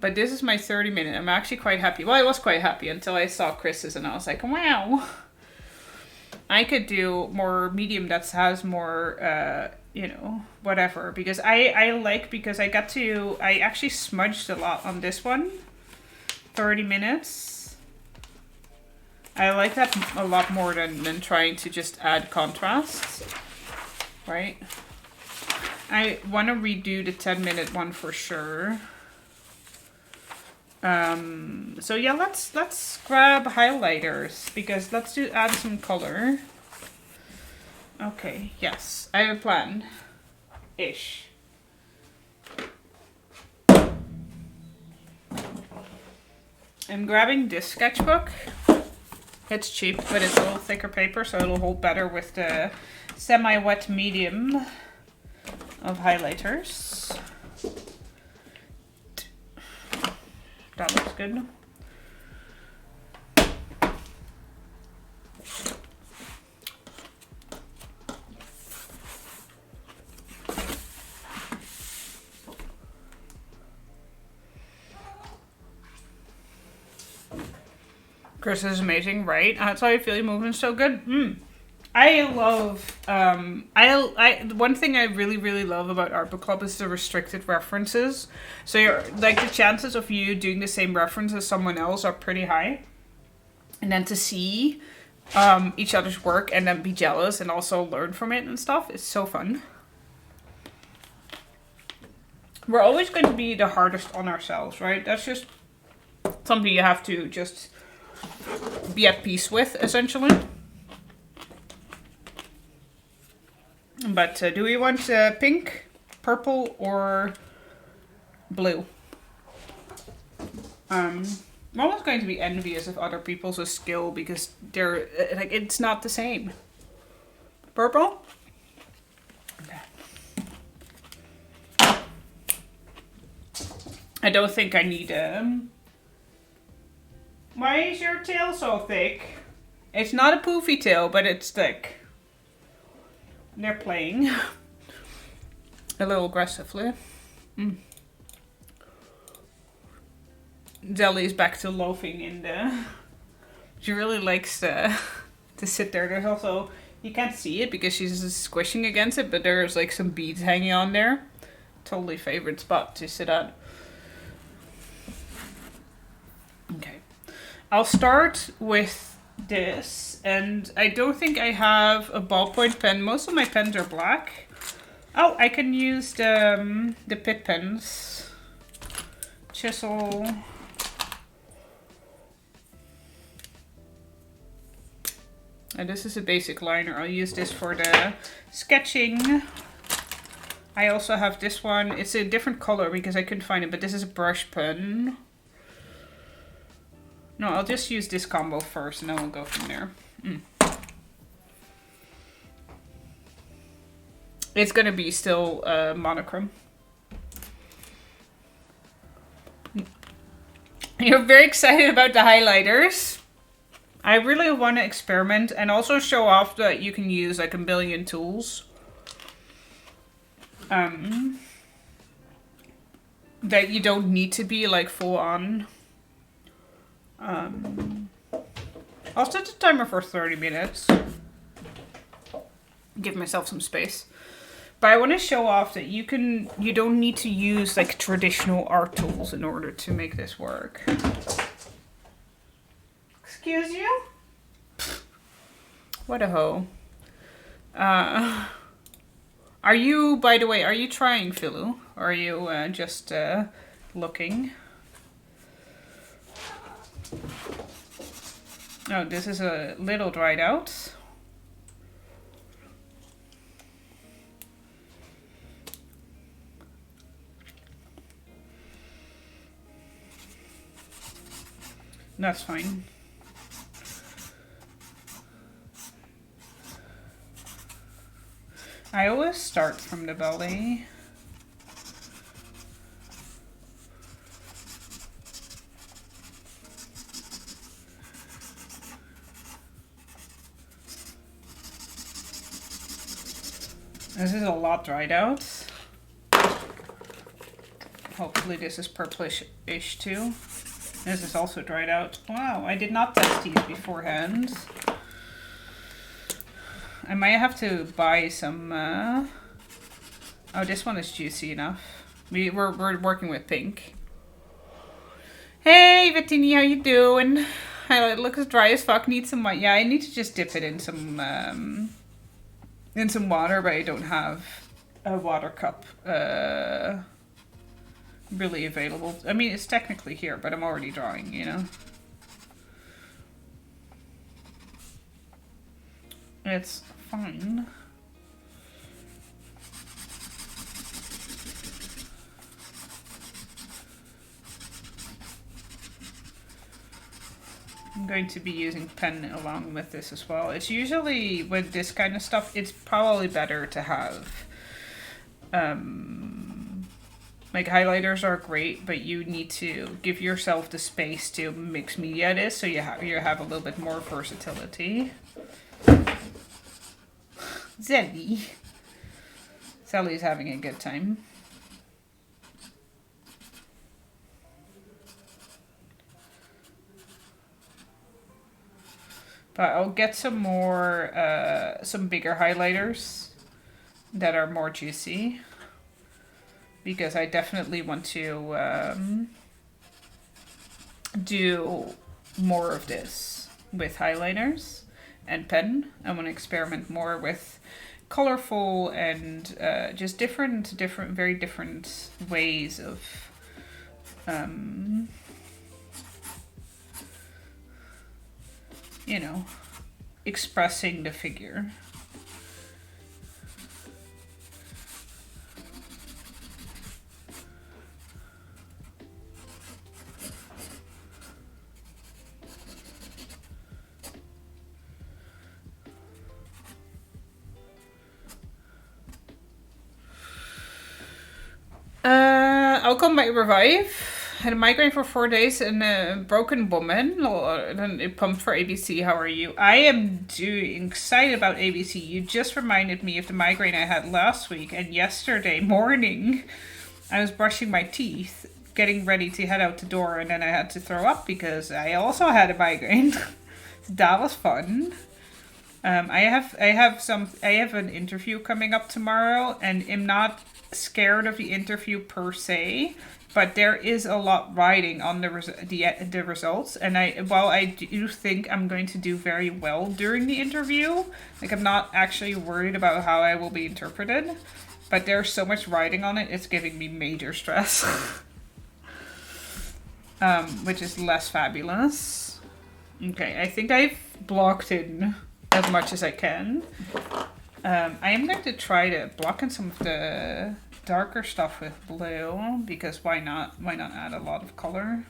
But this is my 30-minute. I'm actually quite happy. Well, I was quite happy until I saw Chris's and I was like, wow. I could do more medium that has more, you know, whatever. Because I like, because I actually smudged a lot on this one. 30 minutes. I like that a lot more than trying to just add contrast. Right? I want to redo the 10-minute one for sure. So yeah, let's grab highlighters because let's add some color. Okay, yes, I have a plan. Ish. I'm grabbing this sketchbook. It's cheap, but it's a little thicker paper, so it'll hold better with the semi-wet medium of highlighters. That looks good. Chris is amazing, right? That's why I feel your movement's so good. I love, one thing I really love about Art Book Club is the restricted references. So you're, like, the chances of you doing the same reference as someone else are pretty high. And then to see each other's work and then be jealous and also learn from it and stuff is so fun. We're always going to be the hardest on ourselves, right? That's just something you have to just be at peace with, essentially. But do we want pink, purple, or blue? I'm almost going to be envious of other people's skill because they're like, it's not the same. Purple? Okay. I don't think I need Why is your tail so thick? It's not a poofy tail, but it's thick. They're playing a little aggressively. Zelly's back to loafing in the... She really likes to sit there. There's also... You can't see it because she's squishing against it, but there's like some beads hanging on there. Totally favorite spot to sit at. Okay. I'll start with this, and I don't think I have a ballpoint pen. Most of my pens are black. Oh, I can use the Pitt pens. Chisel. And this is a basic liner. I'll use this for the sketching. I also have this one. It's a different color because I couldn't find it, but this is a brush pen. No, I'll just use this combo first and then we'll go from there. It's gonna be still monochrome. You're very excited about the highlighters. I really want to experiment and also show off that you can use like a million tools. That you don't need to be like full on. I'll set the timer for 30 minutes. Give myself some space. But I want to show off that you don't need to use like traditional art tools in order to make this work. Excuse you? What a hoe. Are you, by the way, are you trying, Philu? Or are you just looking? Oh, this is a little dried out. That's fine. I always start from the belly. This is a lot dried out. Hopefully this is purplish-ish too. This is also dried out. Wow, I did not test these beforehand. I might have to buy some... Oh, this one is juicy enough. We're working with pink. Hey, Vittini, how you doing? Highlight looks dry as fuck. Need some white. Yeah, I need to just dip it in some water, but I don't have a water cup really available. I mean, it's technically here, but I'm already drawing, you know. It's fine. I'm going to be using pen along with this as well. It's usually, with this kind of stuff, it's probably better to have, like highlighters are great, but you need to give yourself the space to mix media this, so you have a little bit more versatility. Zelly. Zelly's having a good time. But I'll get some more, some bigger highlighters that are more juicy. Because I definitely want to do more of this with highlighters and pen. I want to experiment more with colorful and just very different ways of you know, expressing the figure. Outcome might revive. Had a migraine for 4 days and a broken woman. Then it pumped for ABC. How are you? I am excited about ABC. You just reminded me of the migraine I had last week, and yesterday morning I was brushing my teeth, getting ready to head out the door, and then I had to throw up because I also had a migraine. That was fun. I have an interview coming up tomorrow, and I'm not scared of the interview per se, but there is a lot riding on the results, and while I do think I'm going to do very well during the interview, like I'm not actually worried about how I will be interpreted, but there's so much riding on it, it's giving me major stress. Which is less fabulous. Okay, I think I've blocked in as much as I can. I am going to try to block in some of the darker stuff with blue, because why not? Why not add a lot of color?